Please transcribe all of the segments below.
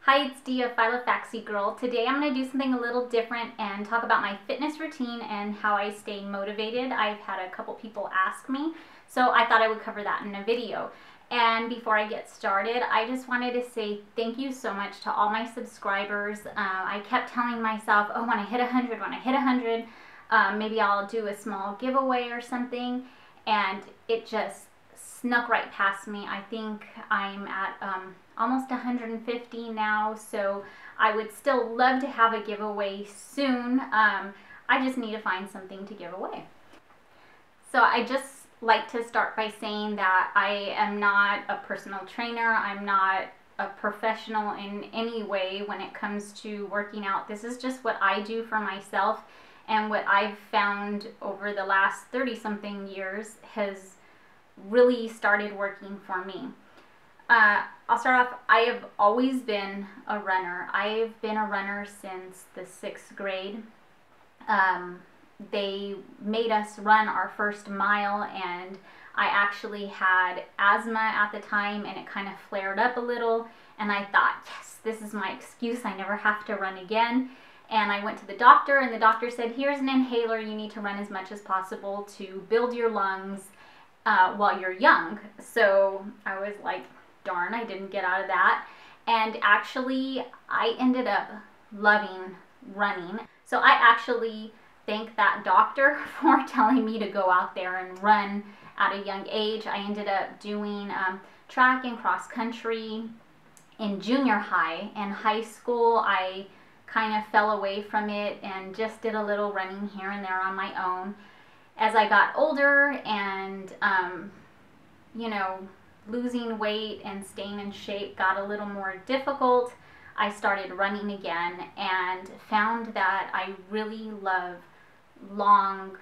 Hi, it's Dia, Filofaxy Girl. Today I'm going to do something a little different and talk about my fitness routine and how I stay motivated. I've had a couple people ask me, so I thought I would cover that in a video. And before I get started, I just wanted to say thank you so much to all my subscribers. I kept telling myself, oh, when I hit 100, maybe I'll do a small giveaway or something, and it just snuck right past me. I think I'm at almost 150 now, so I would still love to have a giveaway soon. I just need to find something to give away. So I just like to start by saying that I am not a personal trainer. I'm not a professional in any way when it comes to working out. This is just what I do for myself, and what I've found over the last 30-something years has really started working for me. I'll start off, I have always been a runner. I've been a runner since the 6th grade. They made us run our first mile, and I actually had asthma at the time, and it kind of flared up a little, and I thought, yes, this is my excuse. I never have to run again. And I went to the doctor, and the doctor said, here's an inhaler. You need to run as much as possible to build your lungs while you're young. So I was like, darn, I didn't get out of that. And actually, I ended up loving running. So I actually thank that doctor for telling me to go out there and run at a young age. I ended up doing track and cross country in junior high. In high school, I kind of fell away from it and just did a little running here and there on my own. As I got older and, losing weight and staying in shape got a little more difficult, I started running again and found that I really love long,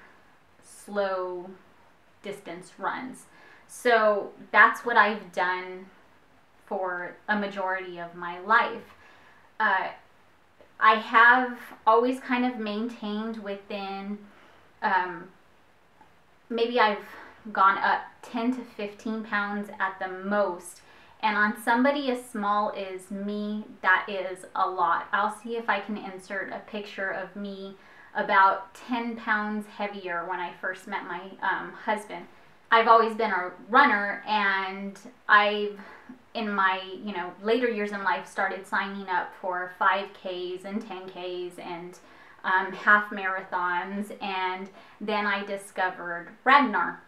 slow distance runs. So that's what I've done for a majority of my life. I have always kind of maintained within, maybe I've gone up 10 to 15 pounds at the most. And on somebody as small as me, that is a lot. I'll see if I can insert a picture of me about 10 pounds heavier when I first met my husband. I've always been a runner, and I've, in my later years in life, started signing up for 5Ks and 10Ks and half marathons, and then I discovered Ragnar,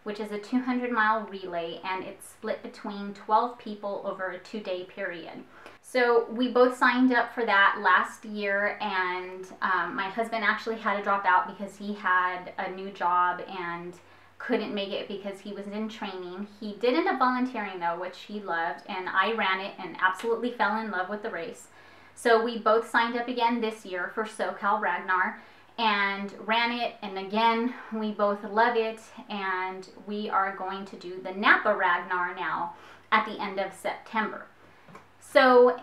which is a 200-mile relay, and it's split between 12 people over a 2-day period. So we both signed up for that last year, and my husband actually had to drop out because he had a new job and couldn't make it because he was in training. He did end up volunteering though, which he loved, and I ran it and absolutely fell in love with the race. So we both signed up again this year for SoCal Ragnar and ran it, and again, we both love it, and we are going to do the Napa Ragnar now at the end of September. So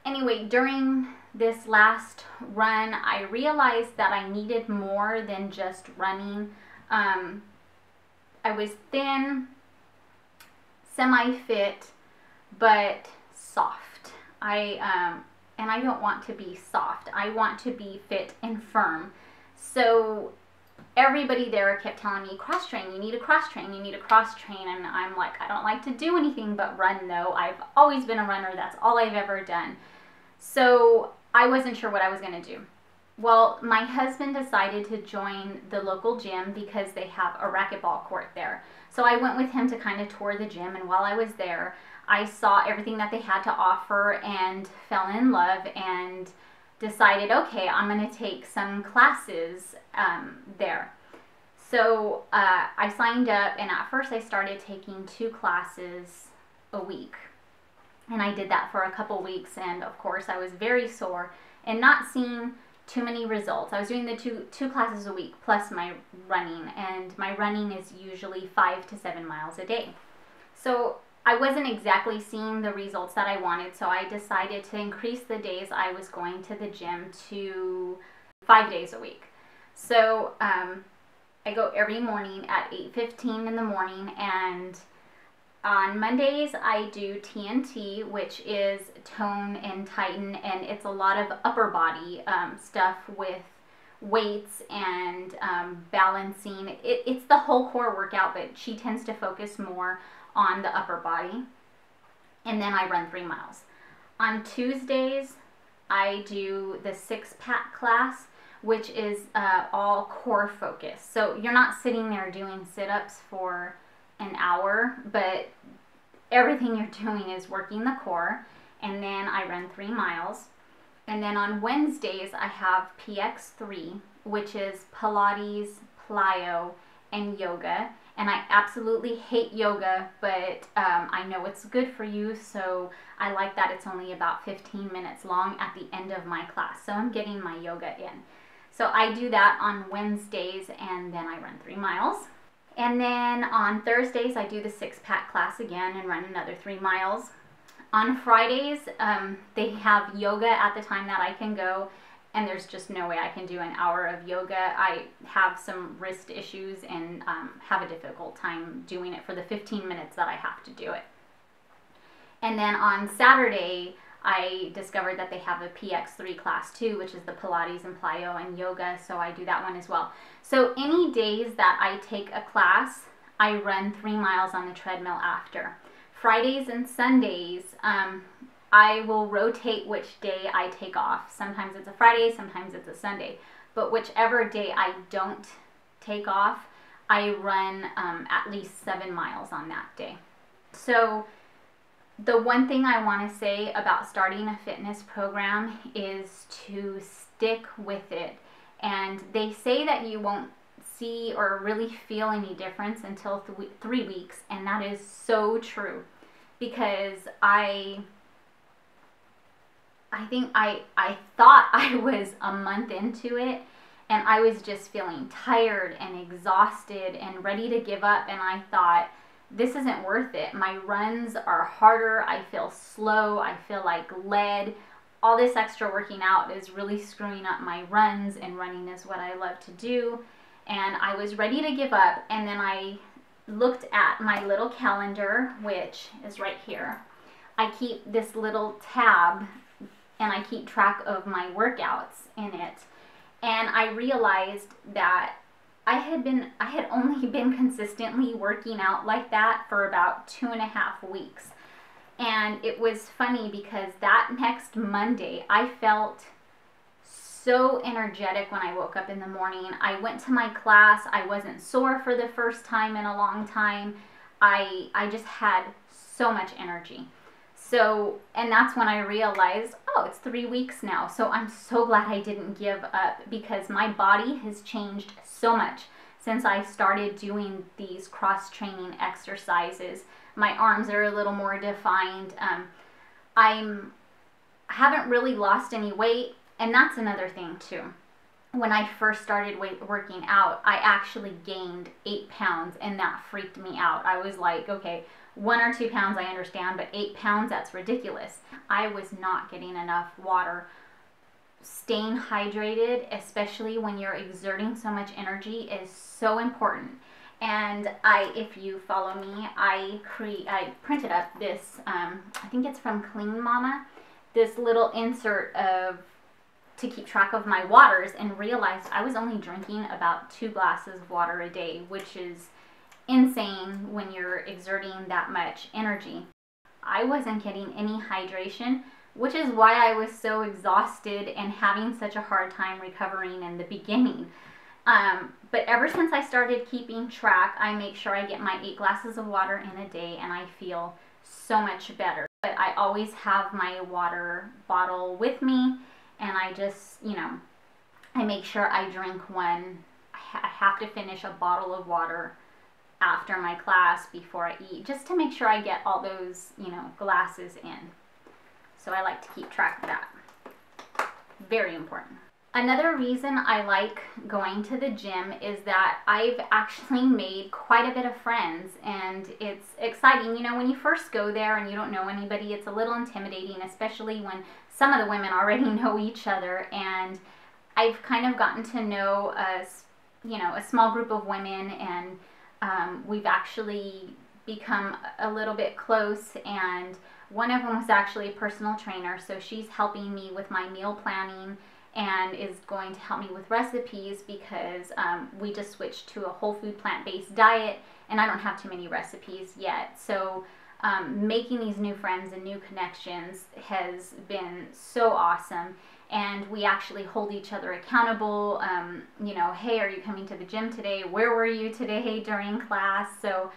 anyway, during this last run, I realized that I needed more than just running. I was thin, semi-fit, but soft. And I don't want to be soft. I want to be fit and firm. So everybody there kept telling me, cross-train, you need to cross-train, you need to cross-train. And I'm like, I don't like to do anything but run though. I've always been a runner. That's all I've ever done. So I wasn't sure what I was going to do. Well, my husband decided to join the local gym because they have a racquetball court there. So I went with him to kind of tour the gym, and while I was there, I saw everything that they had to offer and fell in love and decided, okay, I'm going to take some classes there. So I signed up, and at first I started taking 2 classes a week. And I did that for a couple weeks, and of course I was very sore and not seeing too many results. I was doing the two classes a week plus my running, and my running is usually 5 to 7 miles a day. So I wasn't exactly seeing the results that I wanted, so I decided to increase the days I was going to the gym to 5 days a week. So I go every morning at 8:15 in the morning, and On Mondays, I do TNT, which is tone and tighten, and it's a lot of upper body stuff with weights and balancing. It's the whole core workout, but she tends to focus more on the upper body. And then I run 3 miles. On Tuesdays, I do the 6-pack class, which is all core focus. So you're not sitting there doing sit-ups for an hour, but everything you're doing is working the core. And then I run 3 miles. And then on Wednesdays, I have PX3, which is Pilates, plyo, and yoga. And I absolutely hate yoga, but I know it's good for you, so I like that it's only about 15 minutes long at the end of my class. So I'm getting my yoga in. So I do that on Wednesdays, and then I run 3 miles. And then on Thursdays, I do the 6-pack class again and run another 3 miles. On Fridays, they have yoga at the time that I can go, and there's just no way I can do an hour of yoga. I have some wrist issues and have a difficult time doing it for the 15 minutes that I have to do it. And then on Saturday, I discovered that they have a PX3 class too, which is the Pilates and plyo and yoga, so I do that one as well. So any days that I take a class, I run 3 miles on the treadmill after. Fridays and Sundays, I will rotate which day I take off. Sometimes it's a Friday, sometimes it's a Sunday. But whichever day I don't take off, I run at least 7 miles on that day. So the one thing I want to say about starting a fitness program is to stick with it. And they say that you won't see or really feel any difference until 3 weeks, and that is so true, because I think I thought I was a month into it, and I was just feeling tired and exhausted and ready to give up, and I thought, this isn't worth it. My runs are harder, I feel slow, I feel like lead. All this extra working out is really screwing up my runs, and running is what I love to do. And I was ready to give up, and then I looked at my little calendar, which is right here. I keep this little tab, and I keep track of my workouts in it. And I realized that I had only been consistently working out like that for about 2.5 weeks. And it was funny because that next Monday, I felt so energetic when I woke up in the morning. I went to my class. I wasn't sore for the first time in a long time. I just had so much energy. So, and that's when I realized, oh, it's 3 weeks now. So I'm so glad I didn't give up, because my body has changed so much since I started doing these cross-training exercises. My arms are a little more defined. I haven't really lost any weight, and that's another thing too. When I first started working out, I actually gained 8 pounds, and that freaked me out. I was like, okay, 1 or 2 pounds I understand, but 8 pounds, that's ridiculous. I was not getting enough water. Staying hydrated, especially when you're exerting so much energy, is so important. And if you follow me, I printed up this, I think it's from Clean Mama, this little insert to keep track of my waters, and realized I was only drinking about 2 glasses of water a day, which is insane when you're exerting that much energy. I wasn't getting any hydration, which is why I was so exhausted and having such a hard time recovering in the beginning. But ever since I started keeping track, I make sure I get my 8 glasses of water in a day, and I feel so much better. But I always have my water bottle with me, and I just, I make sure I drink one. I have to finish a bottle of water after my class before I eat, just to make sure I get all those, glasses in. So I like to keep track of that. Very important. Another reason I like going to the gym is that I've actually made quite a bit of friends, and it's exciting. When you first go there and you don't know anybody, it's a little intimidating, especially when some of the women already know each other. And I've kind of gotten to know a small group of women, and we've actually become a little bit close, and one of them was actually a personal trainer, so she's helping me with my meal planning and is going to help me with recipes because we just switched to a whole food plant-based diet and I don't have too many recipes yet. So making these new friends and new connections has been so awesome. And we actually hold each other accountable. You know, hey, are you coming to the gym today? Where were you today during class? So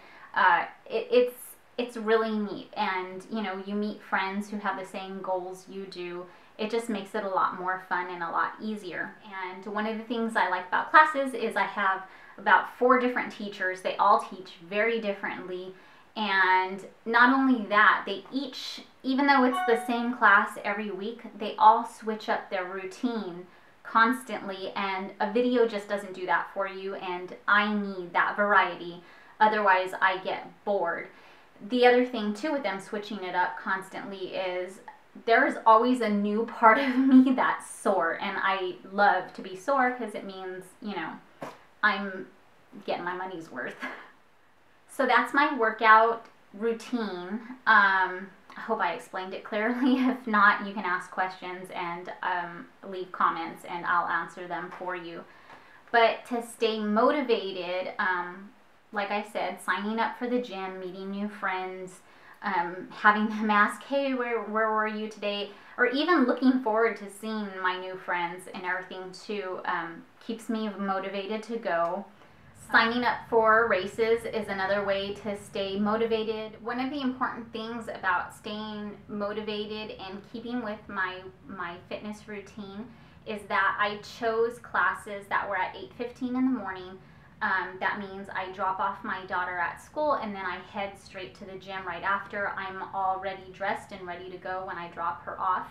it's really neat. And, you know, you meet friends who have the same goals you do. It just makes it a lot more fun and a lot easier. And one of the things I like about classes is I have about 4 different teachers. They all teach very differently. And not only that, they each, even though it's the same class every week, they all switch up their routine constantly, and a video just doesn't do that for you, and I need that variety. Otherwise, I get bored. The other thing too with them switching it up constantly is there's always a new part of me that's sore, and I love to be sore because it means, you know, I'm getting my money's worth. So that's my workout routine. I hope I explained it clearly. If not, you can ask questions and leave comments and I'll answer them for you. But to stay motivated, like I said, signing up for the gym, meeting new friends, having them ask, hey, where were you today? Or even looking forward to seeing my new friends and everything too, keeps me motivated to go. Signing up for races is another way to stay motivated. One of the important things about staying motivated and keeping with my fitness routine is that I chose classes that were at 8:15 in the morning. That means I drop off my daughter at school and then I head straight to the gym right after. I'm already dressed and ready to go when I drop her off.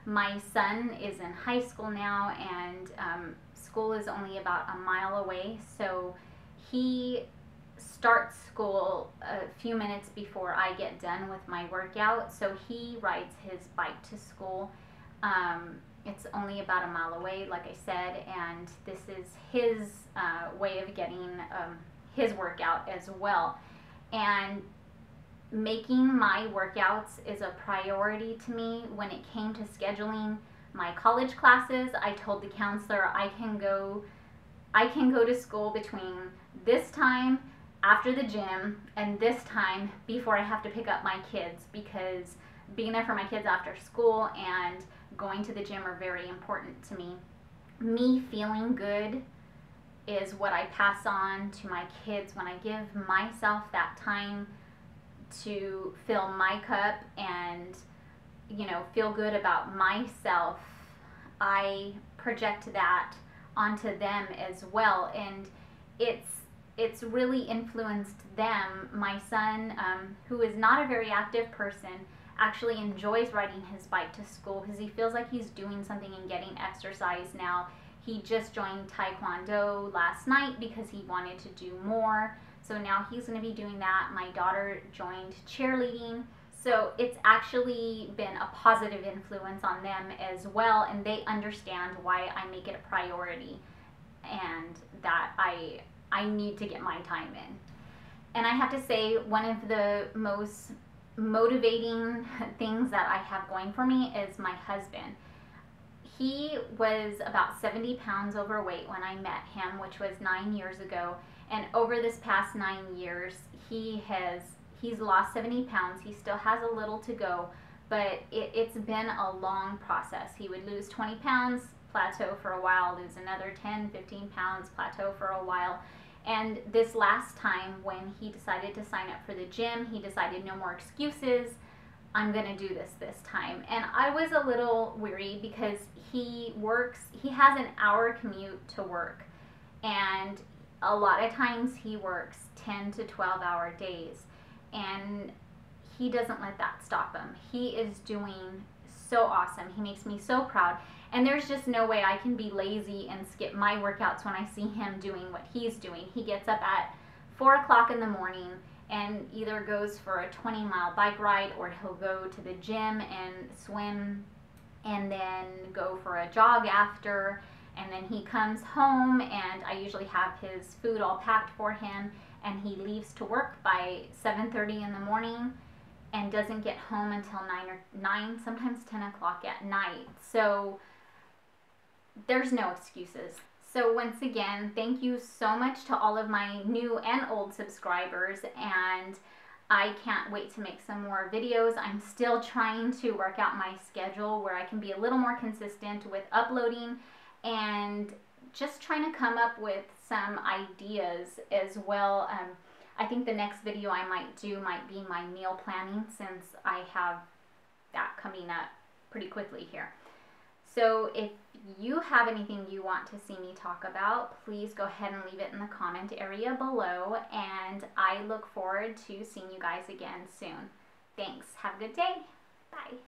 My son is in high school now, and school is only about a mile away, so he starts school a few minutes before I get done with my workout, so he rides his bike to school. It's only about a mile away, like I said, and this is his way of getting his workout as well. And making my workouts is a priority to me. When it came to scheduling my college classes, I told the counselor I can go to school between this time after the gym and this time before I have to pick up my kids, because being there for my kids after school and going to the gym are very important to me. Me feeling good is what I pass on to my kids. When I give myself that time to fill my cup and, you know, feel good about myself, I project that onto them as well, and it's really influenced them. My son, who is not a very active person, actually enjoys riding his bike to school because he feels like he's doing something and getting exercise now. He just joined Taekwondo last night because he wanted to do more, so now he's going to be doing that. My daughter joined cheerleading, so it's actually been a positive influence on them as well, and they understand why I make it a priority and that I need to get my time in. And I have to say, one of the most motivating things that I have going for me is my husband. He was about 70 pounds overweight when I met him, which was 9 years ago. And over this past 9 years, he's lost 70 pounds. He still has a little to go, but it's been a long process. He would lose 20 pounds, plateau for a while, lose another 10, 15 pounds, plateau for a while. And this last time when he decided to sign up for the gym, he decided no more excuses. I'm going to do this time. And I was a little weary because he has an hour commute to work. And a lot of times he works 10 to 12 hour days. And he doesn't let that stop him. He is doing so awesome. He makes me so proud. And there's just no way I can be lazy and skip my workouts when I see him doing what he's doing. He gets up at 4 o'clock in the morning and either goes for a 20-mile bike ride, or he'll go to the gym and swim and then go for a jog after. And then he comes home and I usually have his food all packed for him. and he leaves to work by 7:30 in the morning and doesn't get home until 9, sometimes 10 o'clock at night. So there's no excuses. So once again, thank you so much to all of my new and old subscribers, and I can't wait to make some more videos. I'm still trying to work out my schedule where I can be a little more consistent with uploading, and just trying to come up with some ideas as well. I think the next video I might do might be my meal planning, since I have that coming up pretty quickly here. So if you have anything you want to see me talk about, please go ahead and leave it in the comment area below, and I look forward to seeing you guys again soon. Thanks. Have a good day. Bye.